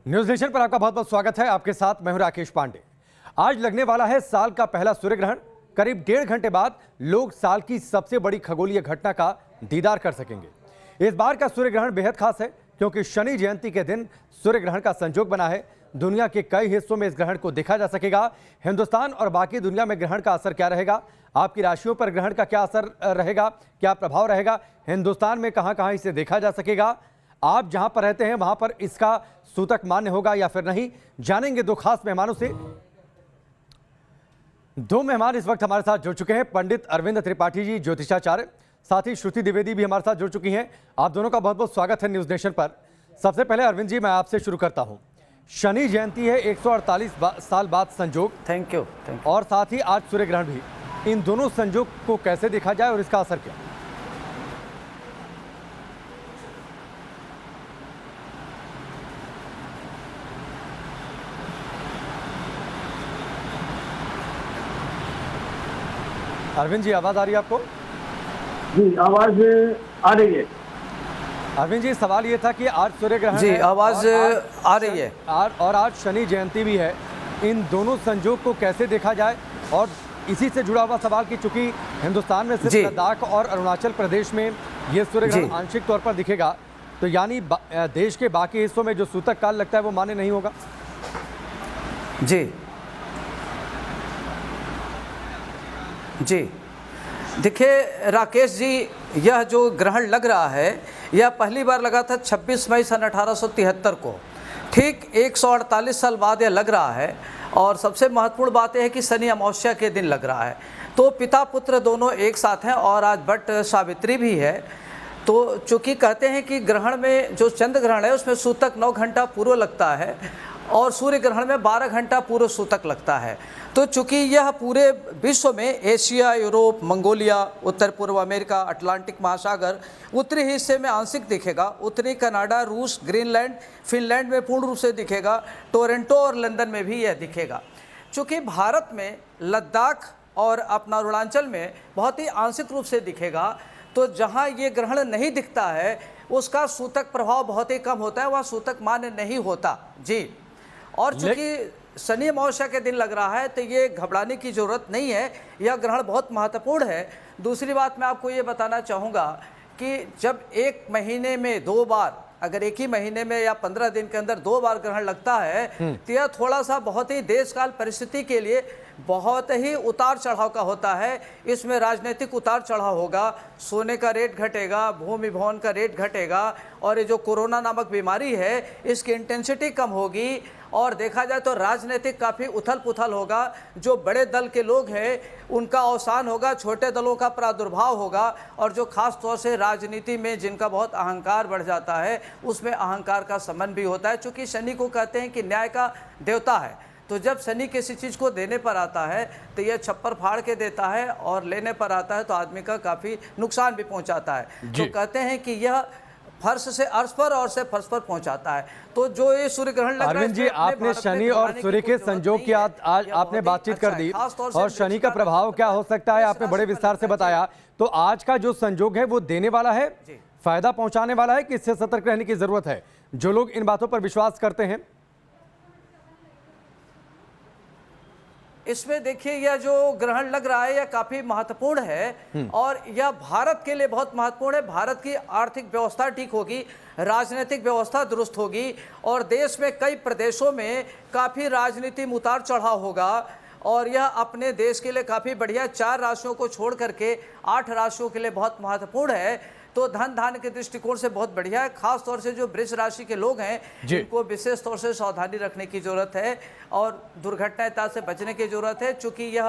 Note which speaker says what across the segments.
Speaker 1: News nation पर आपका बहुत बहुत स्वागत है। आपके साथ मैं हूं राकेश पांडे। आज लगने वाला है साल का पहला सूर्य ग्रहण। करीब 1.5 घंटे बाद लोग साल की सबसे बड़ी खगोलीय घटना का दीदार कर सकेंगे। इस बार का सूर्य ग्रहण बेहद खास है क्योंकि शनि जयंती के दिन सूर्य ग्रहण का संयोग बना है। दुनिया के कई हिस्सों में इस ग्रहण को देखा जा सकेगा। हिंदुस्तान और बाकी दुनिया में ग्रहण का असर क्या रहेगा, आपकी राशियों पर ग्रहण का क्या असर रहेगा, क्या प्रभाव रहेगा, हिंदुस्तान में कहां कहां इसे देखा जा सकेगा, आप जहां पर रहते हैं वहां पर इसका सूतक मान्य होगा या फिर नहीं, जानेंगे दो खास मेहमानों से। दो मेहमान इस वक्त हमारे साथ जुड़ चुके हैं, पंडित अरविंद त्रिपाठी जी ज्योतिषाचार्य, साथ ही श्रुति द्विवेदी भी हमारे साथ जुड़ चुकी हैं। आप दोनों का बहुत बहुत स्वागत है न्यूज नेशन पर। सबसे पहले अरविंद जी, मैं आपसे शुरू करता हूं। शनि जयंती है, 148 साल बाद संयोग।
Speaker 2: Thank you.
Speaker 1: और साथ ही आज सूर्य ग्रहण भी। इन दोनों संयोग को कैसे देखा जाए और इसका असर क्या? अरविंद जी, आवाज आ रही है आपको?
Speaker 3: जी, आवाज आ रही है।
Speaker 1: अरविंद जी, सवाल ये था कि आज सूर्य ग्रहण
Speaker 2: जी,
Speaker 1: है,
Speaker 2: आवाज आ रही है
Speaker 1: और आज शनि जयंती भी है। इन दोनों संयोग को कैसे देखा जाए? और इसी से जुड़ा हुआ सवाल कि चूंकि हिंदुस्तान में सिर्फ लद्दाख और अरुणाचल प्रदेश में ये सूर्य ग्रहण आंशिक तौर पर दिखेगा, तो यानी देश के बाकी हिस्सों में जो सूतक काल लगता है वो मान्य नहीं होगा।
Speaker 2: जी जी, देखिए राकेश जी, यह जो ग्रहण लग रहा है यह पहली बार लगा था 26 मई सन 1873 को। ठीक 148 साल बाद यह लग रहा है। और सबसे महत्वपूर्ण बात यह है कि शनि अमावस्या के दिन लग रहा है, तो पिता पुत्र दोनों एक साथ हैं। और आज बट सावित्री भी है। तो चूँकि कहते हैं कि ग्रहण में जो चंद्र ग्रहण है उसमें सूतक 9 घंटा पूर्व लगता है और सूर्य ग्रहण में 12 घंटा पूर्व सूतक लगता है। तो चूँकि यह पूरे विश्व में एशिया, यूरोप, मंगोलिया, उत्तर पूर्व अमेरिका, अटलांटिक महासागर, उत्तरी हिस्से में आंशिक दिखेगा। उत्तरी कनाडा, रूस, ग्रीनलैंड, फिनलैंड में पूर्ण रूप से दिखेगा। टोरंटो और लंदन में भी यह दिखेगा। चूँकि भारत में लद्दाख और अपना अरुणाचल में बहुत ही आंशिक रूप से दिखेगा, तो जहाँ ये ग्रहण नहीं दिखता है उसका सूतक प्रभाव बहुत ही कम होता है, वह सूतक मान्य नहीं होता। जी, और चूँकि शनि अमावस्या के दिन लग रहा है तो ये घबराने की ज़रूरत नहीं है, यह ग्रहण बहुत महत्वपूर्ण है। दूसरी बात मैं आपको ये बताना चाहूँगा कि जब एक महीने में 2 बार, अगर एक ही महीने में या 15 दिन के अंदर 2 बार ग्रहण लगता है तो यह थोड़ा सा बहुत ही देश काल परिस्थिति के लिए बहुत ही उतार चढ़ाव का होता है। इसमें राजनीतिक उतार चढ़ाव होगा, सोने का रेट घटेगा, भूमि भवन का रेट घटेगा, और ये जो कोरोना नामक बीमारी है इसकी इंटेंसिटी कम होगी। और देखा जाए तो राजनीतिक काफ़ी उथल पुथल होगा। जो बड़े दल के लोग हैं उनका अवसान होगा, छोटे दलों का प्रादुर्भाव होगा, और जो खास तौर से राजनीति में जिनका बहुत अहंकार बढ़ जाता है उसमें अहंकार का संबंध भी होता है। चूँकि शनि को कहते हैं कि न्याय का देवता है, तो जब शनि किसी चीज़ को देने पर आता है तो यह छप्पर फाड़ के देता है, और लेने पर आता है तो आदमी का काफ़ी नुकसान भी पहुंचाता है। तो कहते हैं कि यह फर्श से अर्श पर और से फर्श पर पहुंचाता है। तो जो ये सूर्य ग्रहण लग रहा है,
Speaker 1: अरविंद जी, आपने शनि और सूर्य के संयोग की आज आपने बातचीत कर दी, और शनि का प्रभाव क्या हो सकता है आपने बड़े विस्तार से बताया। तो आज का जो संयोग है वो देने वाला है, फायदा पहुंचाने वाला है कि इससे सतर्क रहने की जरूरत है? जो लोग इन बातों पर विश्वास करते हैं,
Speaker 2: इसमें देखिए यह जो ग्रहण लग रहा है यह काफी महत्वपूर्ण है, और यह भारत के लिए बहुत महत्वपूर्ण है। भारत की आर्थिक व्यवस्था ठीक होगी, राजनीतिक व्यवस्था दुरुस्त होगी, और देश में कई प्रदेशों में काफी राजनीति में उतार चढ़ाव होगा, और यह अपने देश के लिए काफी बढ़िया। 4 राशियों को छोड़ करके 8 राशियों के लिए बहुत महत्वपूर्ण है। तो धन धान्य के दृष्टिकोण से बहुत बढ़िया है। खास तौर से जो वृष राशि के लोग हैं इनको विशेष तौर से सावधानी रखने की जरूरत है, और दुर्घटनाएं से बचने की जरूरत है। चूंकि यह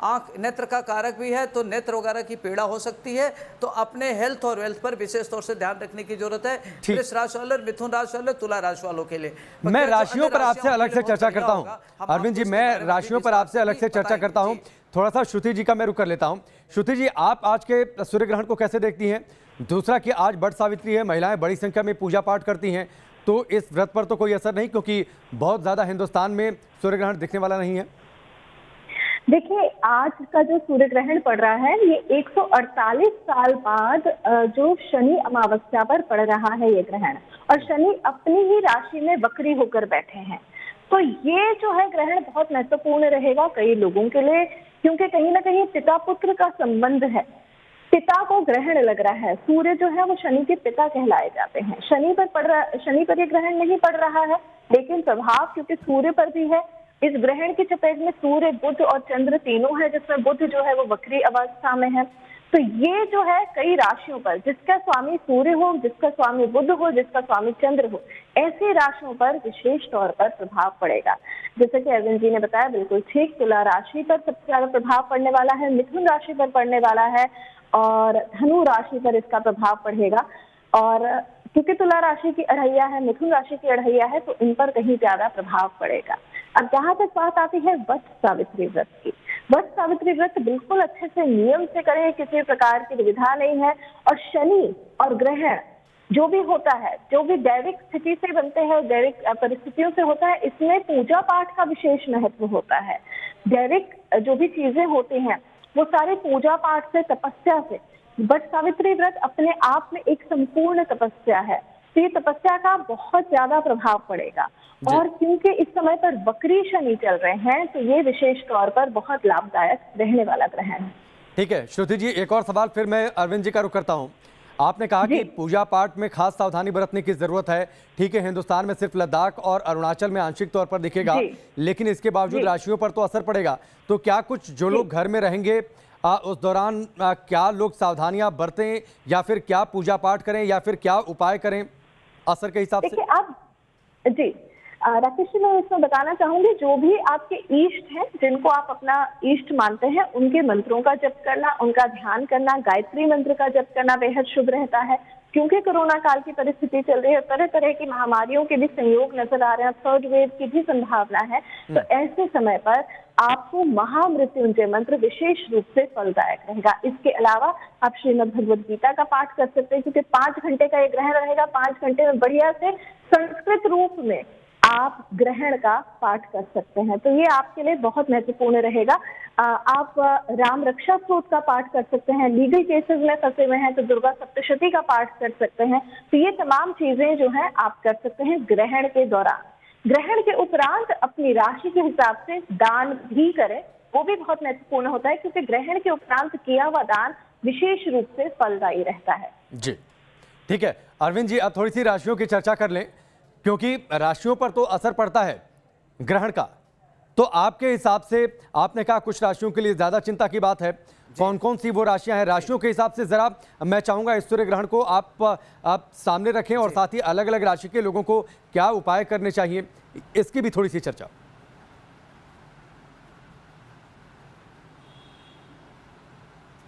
Speaker 2: आंख नेत्र का कारक भी है, तो नेत्र वगैरह की पीड़ा हो सकती है, तो अपने हेल्थ और वेल्थ पर विशेष तौर से ध्यान रखने की जरूरत है। वृष राशि वाले, मिथुन राशि वाले, तुला राशि वालों के लिए।
Speaker 1: मैं राशियों पर आपसे अलग से चर्चा करता हूं। अरविंद जी, मैं राशियों पर आपसे अलग से चर्चा करता हूं। थोड़ा सा श्रुति जी का मैं रुक कर लेता हूं। श्रुति जी, आप आज के सूर्य ग्रहण को कैसे देखती हैं? दूसरा कि आज बट सावित्री है, महिलाएं बड़ी संख्या में पूजा पाठ करती हैं, तो इस व्रत पर तो कोई असर नहीं, क्योंकि बहुत ज़्यादा हिंदुस्तान में सूर्य ग्रहण दिखने वाला नहीं है।
Speaker 4: देखिए, आज का जो सूर्य ग्रहण पड़ रहा है ये 148 साल बाद जो शनि अमावस्या पर पड़ रहा है ये ग्रहण, और शनि अपनी ही राशि में वक्री होकर बैठे हैं। तो ये जो है ग्रहण बहुत महत्वपूर्ण रहेगा कई लोगों के लिए, क्योंकि कहीं ना कहीं पिता पुत्र का संबंध है। पिता को ग्रहण लग रहा है, सूर्य जो है वो शनि के पिता कहलाए जाते हैं। शनि पर ये ग्रहण नहीं पड़ रहा है, लेकिन प्रभाव क्योंकि सूर्य पर भी है। इस ग्रहण की चपेट में सूर्य, बुध और चंद्र तीनों है, जिसमें बुध जो है वो वक्री अवस्था में है। तो ये जो है कई राशियों पर, जिसका स्वामी सूर्य हो, जिसका स्वामी बुध हो, जिसका स्वामी चंद्र हो, ऐसी राशियों पर विशेष तौर पर प्रभाव पड़ेगा। जैसे कि अरविंद जी ने बताया, बिल्कुल ठीक, तुला राशि पर सबसे ज्यादा प्रभाव पड़ने वाला है, मिथुन राशि पर पड़ने वाला है और धनु राशि पर इसका प्रभाव पड़ेगा। और क्योंकि तुला राशि की अढ़ैया है, मिथुन राशि की अढ़ैया है, तो इन पर कहीं ज्यादा प्रभाव पड़ेगा। अब जहां तक बात आती है वट सावित्री व्रत की, वट सावित्री व्रत बिल्कुल अच्छे से नियम से करें, किसी प्रकार की दुविधा नहीं है। और शनि और ग्रहण जो भी होता है, जो भी दैविक स्थिति से बनते हैं, दैविक परिस्थितियों से होता है, इसमें पूजा पाठ का विशेष महत्व होता है। दैविक जो भी चीजें होती हैं वो सारी पूजा पाठ से, तपस्या से। वट सावित्री व्रत अपने आप में एक संपूर्ण तपस्या है, तो ये तपस्या का बहुत ज्यादा प्रभाव पड़ेगा। और क्योंकि इस समय पर वक्री शनि चल रहे हैं, तो ये विशेष तौर पर बहुत लाभदायक रहने वाला ग्रहण है।
Speaker 1: ठीक है श्रुति जी, एक और सवाल फिर मैं अरविंद जी का रुख करता हूँ। आपने कहा कि पूजा पाठ में खास सावधानी बरतने की जरूरत है। ठीक है, हिंदुस्तान में सिर्फ लद्दाख और अरुणाचल में आंशिक तौर पर दिखेगा, लेकिन इसके बावजूद राशियों पर तो असर पड़ेगा। तो क्या कुछ जो लोग घर में रहेंगे उस दौरान क्या लोग सावधानियां बरतें, या फिर क्या पूजा पाठ करें, या फिर क्या उपाय करें असर के हिसाब से?
Speaker 4: देखिए आप जी राकेश जी, मैं इसमें बताना चाहूंगी, जो भी आपके इष्ट हैं, जिनको आप अपना इष्ट मानते हैं, उनके मंत्रों का जप करना, उनका ध्यान करना, गायत्री मंत्र का जप करना बेहद शुभ रहता है। क्योंकि कोरोना काल की परिस्थिति चल रही है, तरह तरह की महामारियों के भी संयोग नजर आ रहे हैं, थर्ड वेव की भी संभावना है, तो ऐसे समय पर आपको महामृत्युंजय मंत्र विशेष रूप से फलदायक रहेगा। इसके अलावा आप श्रीमद् भगवद गीता का पाठ कर सकते हैं, क्योंकि 5 घंटे का ये ग्रहण रहेगा। 5 घंटे में बढ़िया से संस्कृत रूप में आप ग्रहण का पाठ कर सकते हैं, तो ये आपके लिए बहुत महत्वपूर्ण रहेगा। आप राम रक्षा स्तोत्र का पाठ कर सकते हैं, लीगल केसेस में फंसे हुए हैं तो दुर्गा सप्तशती का पाठ कर सकते हैं। तो ये तमाम चीजें जो है आप कर सकते हैं ग्रहण के दौरान। ग्रहण के उपरांत अपनी राशि के हिसाब से दान भी करें, वो भी बहुत महत्वपूर्ण होता है, क्योंकि ग्रहण के उपरांत किया हुआ दान विशेष रूप से फलदायी रहता है।
Speaker 1: जी ठीक है अरविंद जी, अब थोड़ी सी राशियों की चर्चा कर लें, क्योंकि राशियों पर तो असर पड़ता है ग्रहण का। तो आपके हिसाब से, आपने कहा कुछ राशियों के लिए ज्यादा चिंता की बात है, कौन कौन सी वो राशियां हैं? राशियों के हिसाब से जरा मैं चाहूंगा इस सूर्य ग्रहण को आप सामने रखें, और साथ ही अलग अलग राशि के लोगों को क्या उपाय करने चाहिए, इसकी भी थोड़ी सी चर्चा।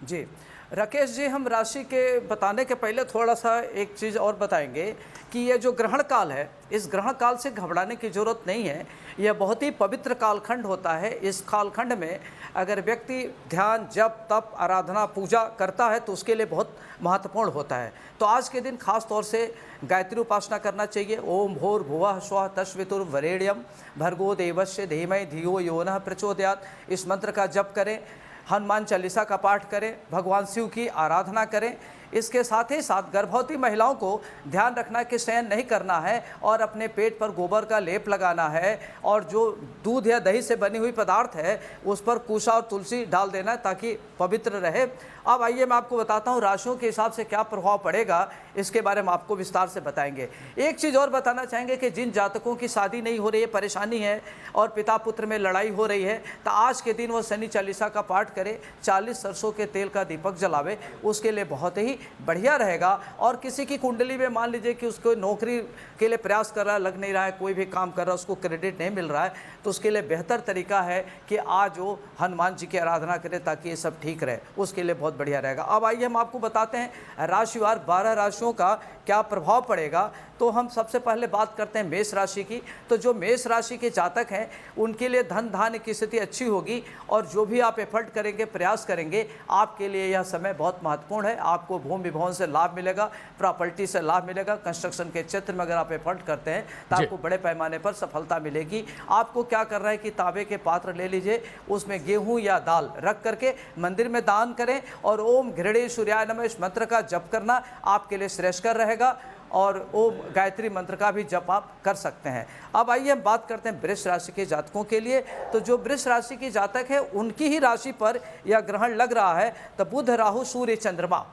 Speaker 2: जी राकेश जी, हम राशि के बताने के पहले थोड़ा सा एक चीज़ और बताएंगे कि ये जो ग्रहण काल है, इस ग्रहण काल से घबराने की ज़रूरत नहीं है। यह बहुत ही पवित्र कालखंड होता है। इस कालखंड में अगर व्यक्ति ध्यान, जप, तप, आराधना, पूजा करता है तो उसके लिए बहुत महत्वपूर्ण होता है। तो आज के दिन खास तौर से गायत्री उपासना करना चाहिए। ओम भूर भुवः स्वः तस्वितुर्वरेण्यम भर्गो देवस्य धीमहि धियो यो नः प्रचोदयात्, इस मंत्र का जप करें। हनुमान चालीसा का पाठ करें, भगवान शिव की आराधना करें। इसके साथ ही साथ गर्भवती महिलाओं को ध्यान रखना कि शयन नहीं करना है और अपने पेट पर गोबर का लेप लगाना है, और जो दूध या दही से बनी हुई पदार्थ है उस पर कुशा और तुलसी डाल देना है ताकि पवित्र रहे। अब आइए मैं आपको बताता हूँ राशियों के हिसाब से क्या प्रभाव पड़ेगा, इसके बारे में आपको विस्तार से बताएंगे। एक चीज़ और बताना चाहेंगे कि जिन जातकों की शादी नहीं हो रही है, परेशानी है और पिता पुत्र में लड़ाई हो रही है, तो आज के दिन वो शनि चालीसा का पाठ करे, 40 सरसों के तेल का दीपक जलावे, उसके लिए बहुत ही बढ़िया रहेगा। और किसी की कुंडली में मान लीजिए कि उसको नौकरी के लिए प्रयास कर रहा है, लग नहीं रहा है, कोई भी काम कर रहा है, उसको क्रेडिट नहीं मिल रहा है, तो उसके लिए बेहतर तरीका है कि आज वो हनुमान जी की आराधना करें ताकि ये सब ठीक रहे, उसके लिए बहुत बढ़िया रहेगा। अब आइए हम आपको बताते हैं राशिवार 12 राशियों का क्या प्रभाव पड़ेगा। तो हम सबसे पहले बात करते हैं मेष राशि की। तो जो मेष राशि के जातक हैं उनके लिए धन धान्य की स्थिति अच्छी होगी और जो भी आप एफर्ट करेंगे, प्रयास करेंगे, आपके लिए यह समय बहुत महत्वपूर्ण है। आपको भूमि विभवन से लाभ मिलेगा, प्रॉपर्टी से लाभ मिलेगा। कंस्ट्रक्शन के क्षेत्र में अगर आप एफर्ट करते हैं तो आपको बड़े पैमाने पर सफलता मिलेगी। आपको क्या करना है कि तांबे के पात्र ले लीजिए, उसमें गेहूं या दाल रख करके मंदिर में दान करें और ओम घृणे सूर्याय नमः इस मंत्र का जप करना आपके लिए श्रेष्ठकर रहेगा। और ओम गायत्री मंत्र का भी जप आप कर सकते हैं। अब आइए हम बात करते हैं वृष राशि के जातकों के लिए। तो जो वृष राशि के जातक है उनकी ही राशि पर यह ग्रहण लग रहा है, तो बुध, राहु, सूर्य, चंद्रमा।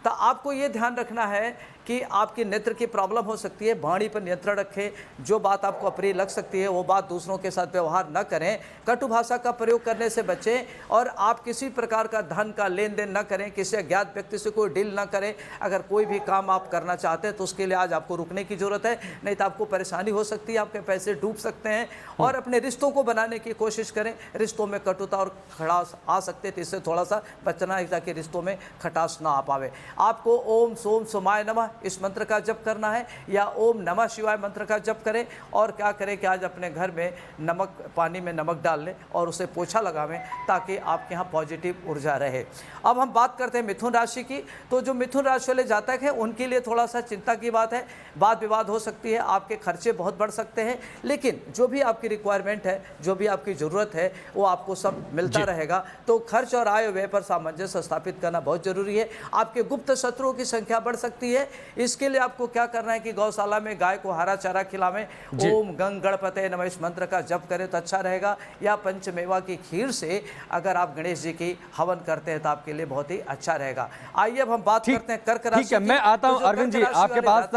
Speaker 2: तो आपको ये ध्यान रखना है कि आपकी नेत्र की प्रॉब्लम हो सकती है, वाणी पर नियंत्रण रखें। जो बात आपको अप्रिय लग सकती है वो बात दूसरों के साथ व्यवहार न करें। कटु भाषा का प्रयोग करने से बचें और आप किसी प्रकार का धन का लेन देन न करें, किसी अज्ञात व्यक्ति से कोई डील न करें। अगर कोई भी काम आप करना चाहते हैं तो उसके लिए आज आपको रुकने की जरूरत है, नहीं तो आपको परेशानी हो सकती है, आपके पैसे डूब सकते हैं। और अपने रिश्तों को बनाने की कोशिश करें। रिश्तों में कटुता और खटास आ सकते हैं, तो इससे थोड़ा सा बचना है ताकि रिश्तों में खटास ना आ पावे। आपको ओम सोम सोमाय नमः इस मंत्र का जप करना है या ओम नमः शिवाय मंत्र का जप करें। और क्या करें कि आज अपने घर में नमक, पानी में नमक डाल लें और उसे पोछा लगावें ताकि आपके यहाँ पॉजिटिव ऊर्जा रहे। अब हम बात करते हैं मिथुन राशि की। तो जो मिथुन राशि वाले जातक हैं उनके लिए थोड़ा सा चिंता की बात है, वाद विवाद हो सकती है, आपके खर्चे बहुत बढ़ सकते हैं। लेकिन जो भी आपकी रिक्वायरमेंट है, जो भी आपकी ज़रूरत है, वो आपको सब मिलता रहेगा। तो खर्च और आय व्यय पर सामंजस्य स्थापित करना बहुत जरूरी है। आपके गुप्त शत्रुओं की संख्या बढ़ सकती है। इसके लिए आपको क्या करना है कि गौशाला में गाय को हरा चारा खिलावें। ओम गंग गणपते नमः इस मंत्र का जप करें तो अच्छा रहेगा। या पंचमेवा की खीर से अगर आप गणेश जी की हवन करते हैं तो आपके लिए बहुत ही अच्छा रहेगा। आइए अब हम बात करते हैं कर्क राशि।
Speaker 1: ठीक है, मैं आता हूं अरविंद जी आपके पास।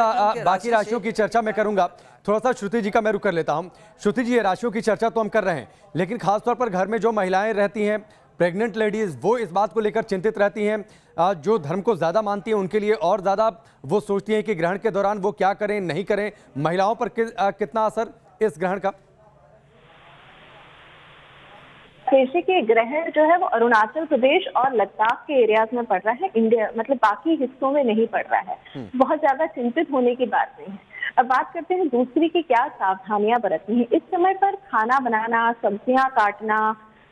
Speaker 1: बाकी राशियों की चर्चा मैं करूंगा, थोड़ा सा श्रुति जी का मैं रुख कर लेता हूं। श्रुति जी, ये राशियों की चर्चा तो हम कर रहे हैं, लेकिन खासतौर पर घर में जो महिलाएं रहती हैं, प्रेग्नेंट लेडीज, वो इस बात को लेकर चिंतित रहती हैं। जो धर्म को ज़्यादा मानती हैं उनके लिए और ज़्यादा वो सोचती हैं कि ग्रहण के दौरान वो क्या करें नहीं करें। महिलाओं पर कितना असर इस ग्रहण का?
Speaker 4: कृषि के ग्रहण जो है वो अरुणाचल प्रदेश और लद्दाख के एरियाज में पड़ रहा है, इंडिया मतलब बाकी हिस्सों में नहीं पड़ रहा है। बहुत ज्यादा चिंतित होने की बात नहीं है। अब बात करते हैं दूसरी की क्या सावधानियां बरतनी है। इस समय पर खाना बनाना, सब्जियां काटना,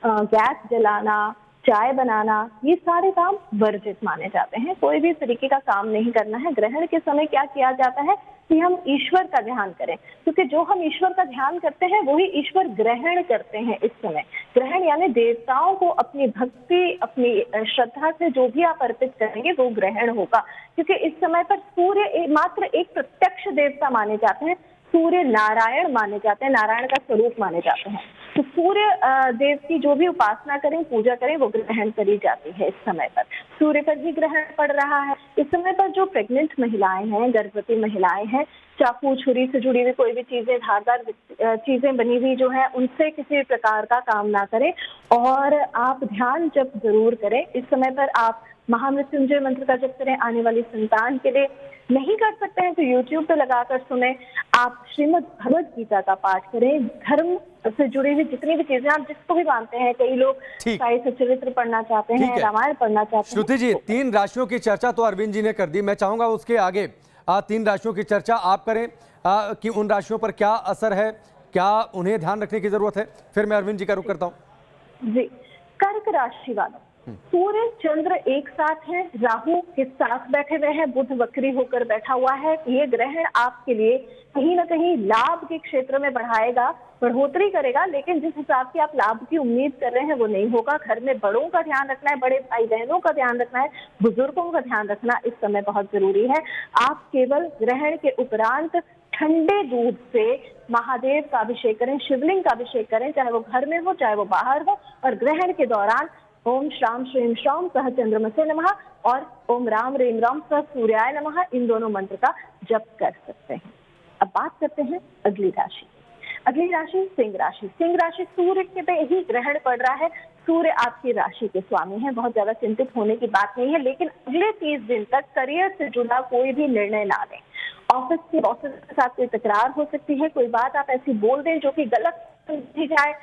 Speaker 4: गैस जलाना, चाय बनाना, ये सारे काम वर्जित माने जाते हैं। कोई भी तरीके का काम नहीं करना है। ग्रहण के समय क्या किया जाता है कि हम ईश्वर का ध्यान करें, क्योंकि जो हम ईश्वर का ध्यान करते हैं वही ईश्वर ग्रहण करते हैं। इस समय ग्रहण यानी देवताओं को अपनी भक्ति, अपनी श्रद्धा से जो भी आप अर्पित करेंगे वो ग्रहण होगा। क्योंकि इस समय पर सूर्य मात्र एक प्रत्यक्ष देवता माने जाते हैं। सूर्य नारायण माने जाते हैं, नारायण का स्वरूप माने जाते हैं। तो सूर्य देव की जो भी उपासना करें, पूजा करें, वो ग्रहण करी जाती है। इस समय पर सूर्य पर भी ग्रहण पड़ रहा है। इस समय पर जो प्रेग्नेंट महिलाएं हैं, गर्भवती महिलाएं हैं, चाकू छुरी से जुड़ी हुई कोई भी चीजें, धारदार चीजें बनी हुई जो है, उनसे किसी प्रकार का काम ना करें। और आप ध्यान जप जरूर करें। इस समय पर आप महामृत्युंजय मंत्र का जप करें। आने वाली संतान के लिए नहीं कर सकते हैं तो YouTube पे लगाकर सुने। आप श्रीमद् भगवद गीता का पाठ करें। धर्म से जुड़ी हुई जितनी भी चीजें आप जिसको भी मानते हैं, कई लोग साहित्य चरित्र पढ़ना चाहते हैं, रामायण पढ़ना चाहते हैं।
Speaker 1: श्रुति जी, 3 राशियों की चर्चा तो अरविंद जी ने कर दी। मैं चाहूंगा उसके आगे 3 राशियों की चर्चा आप करें कि उन राशियों पर क्या असर है, क्या उन्हें ध्यान रखने की जरूरत है। फिर मैं अरविंद जी का रुख करता हूँ।
Speaker 4: जी, कर्क राशि वालों, सूर्य चंद्र एक साथ है, राहु के साथ बैठे हुए हैं, बुध वक्री होकर बैठा हुआ है। ये ग्रहण आपके लिए कहीं ना कहीं लाभ के क्षेत्र में बढ़ोतरी करेगा, लेकिन जिस हिसाब से आप लाभ की उम्मीद कर रहे हैं वो नहीं होगा। घर में बड़ों का ध्यान रखना है, बड़े भाई बहनों का ध्यान रखना है, बुजुर्गों का ध्यान रखना इस समय बहुत जरूरी है। आप केवल ग्रहण के उपरांत ठंडे दूध से महादेव का अभिषेक करें, शिवलिंग का अभिषेक करें, चाहे वो घर में हो चाहे वो बाहर हो। और ग्रहण के दौरान ओम श्राम श्रीम श्राम सह चंद्रमसे नमः और ओम राम रेम राम सह सूर्याय नमः, इन दोनों मंत्र का जप कर सकते हैं। अब बात करते हैं अगली राशि। अगली राशि सिंह राशि। सिंह राशि, सूर्य के पे ही ग्रहण पड़ रहा है। सूर्य आपकी राशि के स्वामी है, बहुत ज्यादा चिंतित होने की बात नहीं है। लेकिन अगले 30 दिन तक करियर से जुड़ा कोई भी निर्णय ना लें। ऑफिस के बॉसेस के साथ कोई तकरार हो सकती है, कोई बात आप ऐसी बोल दें जो कि गलत समझी जाए।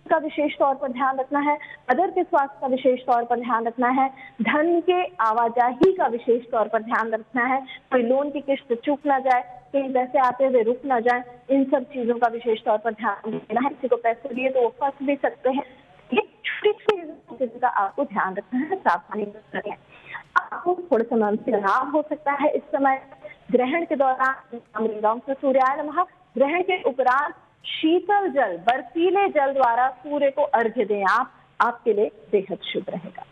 Speaker 4: का विशेष तौर पर ध्यान रखना है, मदर के स्वास्थ्य का विशेष तौर पर ध्यान रखना है, धन के आवाजाही का विशेष तौर पर ध्यान रखना है, कोई लोन की किस्त चूक ना जाए, कहीं पैसे आते हुए रुक ना जाए, इन सब चीजों का विशेष तौर पर ध्यान देना है। किसी को पैसे दिए तो वो फंस भी सकते हैं, ये छोटी चीजों का आपको ध्यान रखना है, सावधानी करें। आपको थोड़ा सा मानसिक तनाव हो सकता है इस समय ग्रहण के दौरान। सूर्याय नमः। ग्रहण के उपरांत शीतल जल, बर्फीले जल द्वारा सूर्य को अर्घ्य दें आप, आपके लिए बेहद शुभ रहेगा।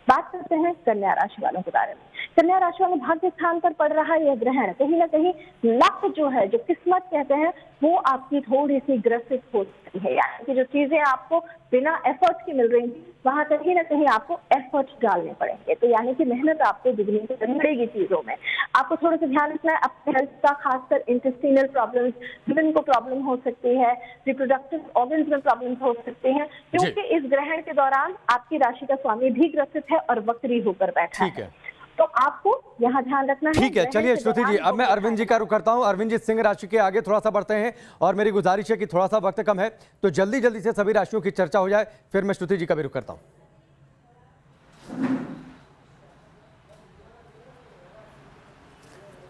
Speaker 4: बात करते हैं कन्या राशि वालों के बारे में। कन्या राशि वाले भाग्य स्थान पर पड़ रहा है यह ग्रहण, कहीं ना कहीं लक जो है, जो किस्मत कहते हैं, वो आपकी थोड़ी सी ग्रसित हो सकती है। यानी कि जो चीजें आपको बिना एफर्ट की मिल रही हैं, वहां कहीं ना कहीं आपको एफर्ट डालने पड़ेंगे। तो यानी कि मेहनत आपको दुगनी करनी पड़ेगी चीजों में। आपको थोड़ा सा ध्यान रखना है अपने हेल्थ का, खासकर इंटेस्टिनल प्रॉब्लम्स, विमेन को प्रॉब्लम हो सकती है, रिप्रोडक्टिव ऑर्गन्स में प्रॉब्लम हो सकती है, क्योंकि इस ग्रहण के दौरान आपकी राशि का स्वामी भी ग्रसित है और वक्री होकर बैठा है। तो आपको यहाँ ध्यान रखना है।
Speaker 1: ठीक है, चलिए श्रुति जी, अब मैं अरविंद जी का रुख करता हूँ। अरविंद जी, सिंह राशि के आगे थोड़ा सा बढ़ते हैं और मेरी गुजारिश है कि थोड़ा सा वक्त कम है तो जल्दी जल्दी से सभी राशियों की चर्चा हो जाए, फिर मैं श्रुति जी का भी रुख करता हूँ।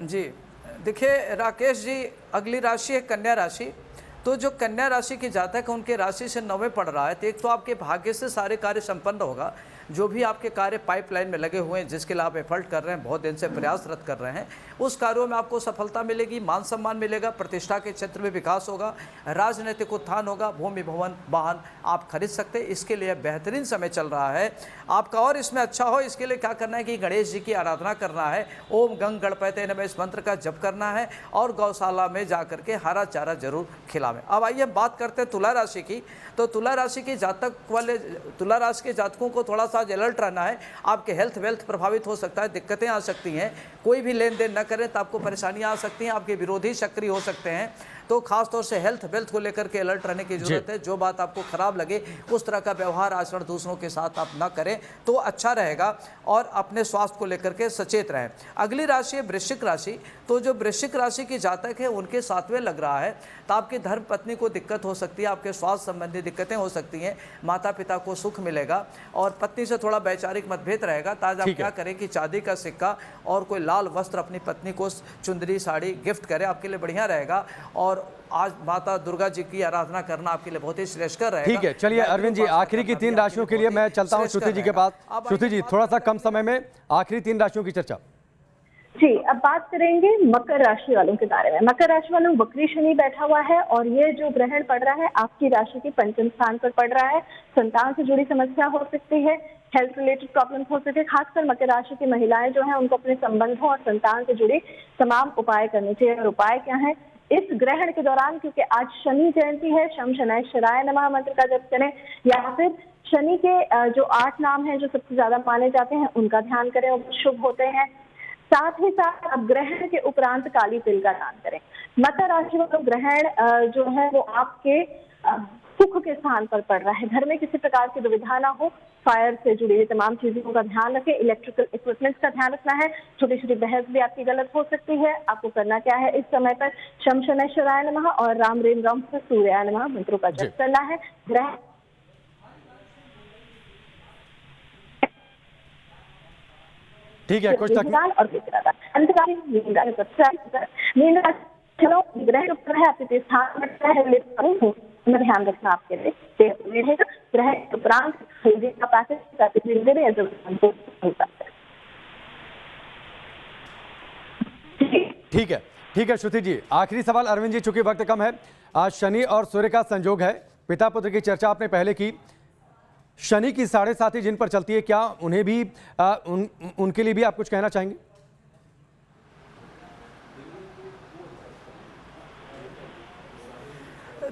Speaker 2: जी देखिए राकेश जी, अगली राशि है कन्या राशि। तो जो कन्या राशि की जातक है उनके राशि से 9वें पड़ रहा है, तो एक तो आपके भाग्य से सारे कार्य संपन्न होगा। जो भी आपके कार्य पाइपलाइन में लगे हुए हैं, जिसके लिए आप एफर्ट कर रहे हैं, बहुत दिन से प्रयासरत कर रहे हैं, उस कार्यों में आपको सफलता मिलेगी, मान सम्मान मिलेगा, प्रतिष्ठा के क्षेत्र में विकास होगा, राजनीतिक उत्थान होगा, भूमि भवन वाहन आप खरीद सकते हैं। इसके लिए बेहतरीन समय चल रहा है आपका। और इसमें अच्छा हो, इसके लिए क्या करना है कि गणेश जी की आराधना करना है, ओम गंग गणपते नमः इस मंत्र का जप करना है और गौशाला में जाकर के हरा चारा जरूर खिलावें। अब आइए हम बात करते हैं तुला राशि की। तो तुला राशि की जातक वाले, तुला राशि के जातकों को थोड़ा सा अलर्ट रहना है। आपके हेल्थ वेल्थ प्रभावित हो सकता है, दिक्कतें आ सकती हैं, कोई भी लेन देन न करें तो आपको परेशानियां आ सकती हैं, आपके विरोधी सक्रिय हो सकते हैं। तो खास तौर से हेल्थ वेल्थ को लेकर के अलर्ट रहने की जरूरत है। जो बात आपको खराब लगे उस तरह का व्यवहार आचरण दूसरों के साथ आप ना करें तो अच्छा रहेगा, और अपने स्वास्थ्य को लेकर के सचेत रहें। अगली राशि है वृश्चिक राशि। तो जो वृश्चिक राशि की जातक है उनके 7वें लग रहा है, तो आपकी धर्म पत्नी को दिक्कत हो सकती है, आपके स्वास्थ्य संबंधी दिक्कतें हो सकती हैं, माता पिता को सुख मिलेगा और पत्नी से थोड़ा वैचारिक मतभेद रहेगा। तो आज आप क्या करें कि चांदी का सिक्का और कोई लाल वस्त्र अपनी पत्नी को चुंदरी साड़ी गिफ्ट करें, आपके लिए बढ़िया रहेगा। और आज माता दुर्गा जी की आराधना करना आपके लिए बहुत ही श्रेष्ठकर रहेगा।
Speaker 1: ठीक है, चलिए अरविंद जी, आखिरी की 3 राशियों के लिए मैं चलता हूं श्रुति जी के पास। श्रुति जी, थोड़ा सा कम समय में आखिरी 3 राशियों की चर्चा।
Speaker 4: जी, अब बात करेंगे मकर राशि वालों के बारे में। मकर राशि वालों वक्री शनि बैठा हुआ है और ये जो ग्रहण पड़ रहा है आपकी राशि के पंचम स्थान पर पड़ रहा है। संतान से जुड़ी समस्या हो सकती है, हेल्थ रिलेटेड प्रॉब्लम हो सकती है। खासकर मकर राशि की महिलाएं जो हैं उनको अपने संबंधों और संतान से जुड़े तमाम उपाय करने चाहिए। और उपाय क्या है इस ग्रहण के दौरान, क्योंकि आज शनि जयंती है, शम शनैश्चराय नमः मंत्र का जप करें, या फिर शनि के जो 8 नाम हैं जो सबसे ज्यादा माने जाते हैं उनका ध्यान करें और शुभ होते हैं। साथ ही साथ अब ग्रहण के उपरांत काली तिल का दान करें। मकर राशि वालों ग्रहण जो है वो आपके सुख के स्थान पर पड़ रहा है। घर में किसी प्रकार की दुविधा ना हो, फायर से जुड़ी हुई तमाम चीजों का ध्यान रखें, इलेक्ट्रिकल इक्विपमेंट्स का ध्यान रखना है। छोटी छोटी बहस भी आपकी गलत हो सकती है। आपको करना क्या है इस समय पर शम शनैश्चराय नमः और राम रेम राम सूर्याय नमः मंत्रों का जप करना है। ग्रहण
Speaker 1: ठीक है, कुछ तक
Speaker 4: और ग्रहण ऊपर है आपके स्थान में ध्यान रखना आपके लिए रहेगा। ग्रहण उपरांत का पैकेज
Speaker 1: ठीक है श्रुति जी, आखिरी सवाल अरविंद जी, चूंकि वक्त कम है। आज शनि और सूर्य का संयोग है, पिता पुत्र की चर्चा आपने पहले की। शनि की 7.5 जिन पर चलती है, क्या उन्हें भी उनके लिए भी आप कुछ कहना चाहेंगे?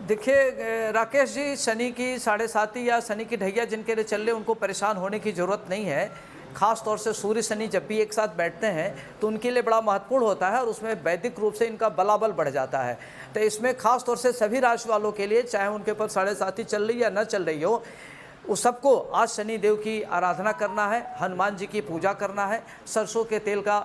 Speaker 2: देखिए राकेश जी, शनि की 7.5 या शनि की ढैया जिनके लिए चल रहे उनको परेशान होने की जरूरत नहीं है। खास तौर से सूर्य शनि जब भी एक साथ बैठते हैं तो उनके लिए बड़ा महत्वपूर्ण होता है और उसमें वैदिक रूप से इनका बलाबल बढ़ जाता है। तो इसमें खास तौर से सभी राशि वालों के लिए, चाहे उनके ऊपर 7.5 चल रही या न चल रही हो, उस सबको आज शनि देव की आराधना करना है, हनुमान जी की पूजा करना है, सरसों के तेल का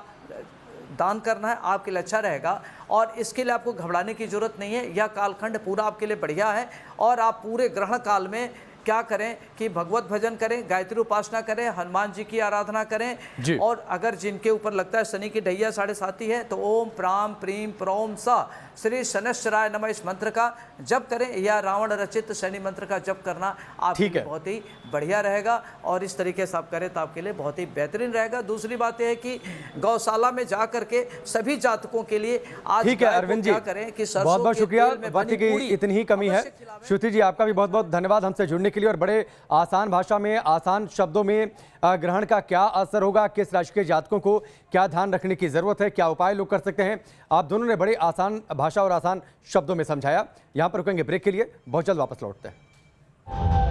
Speaker 2: दान करना है, आपके लिए अच्छा रहेगा। और इसके लिए आपको घबराने की जरूरत नहीं है, यह कालखंड पूरा आपके लिए बढ़िया है और आप पूरे ग्रहण काल में क्या करें कि भगवत भजन करें, गायत्री उपासना करें, हनुमान जी की आराधना
Speaker 1: जी।
Speaker 2: करें। और अगर जिनके ऊपर लगता है शनि की ढैया 7.5 है तो ओम प्राम प्रीम प्रोम सा श्री शनैश्चराय नमः इस मंत्र का जप करें, या रावण रचित शनि मंत्र का जप करना आपके
Speaker 1: ठीक
Speaker 2: लिए
Speaker 1: है।
Speaker 2: बहुत ही बढ़िया रहेगा। और इस तरीके से आप करें तो आपके लिए बहुत ही बेहतरीन रहेगा। दूसरी बात यह है कि गौशाला में जा करके सभी जातकों के लिए आज
Speaker 1: ठीक है
Speaker 2: गाय को
Speaker 1: अरविंद जी,
Speaker 2: क्या करें कि सरसों
Speaker 1: बहुत बहुत
Speaker 2: के
Speaker 1: शुक्रिया।
Speaker 2: तेल में
Speaker 1: वक्त
Speaker 2: बनी
Speaker 1: की
Speaker 2: पूड़ी
Speaker 1: इतनी ही कमी है।
Speaker 2: अवश्य खिलावें।
Speaker 1: श्रुति जी, आपका भी बहुत बहुत धन्यवाद हमसे जुड़ने के लिए, और बड़े आसान भाषा में, आसान शब्दों में ग्रहण का क्या असर होगा, किस राशि के जातकों को क्या ध्यान रखने की जरूरत है, क्या उपाय लोग कर सकते हैं, आप दोनों ने बड़े आसान भाषा और आसान शब्दों में समझाया। यहां पर रुकेंगे ब्रेक के लिए, बहुत जल्द वापस लौटते हैं।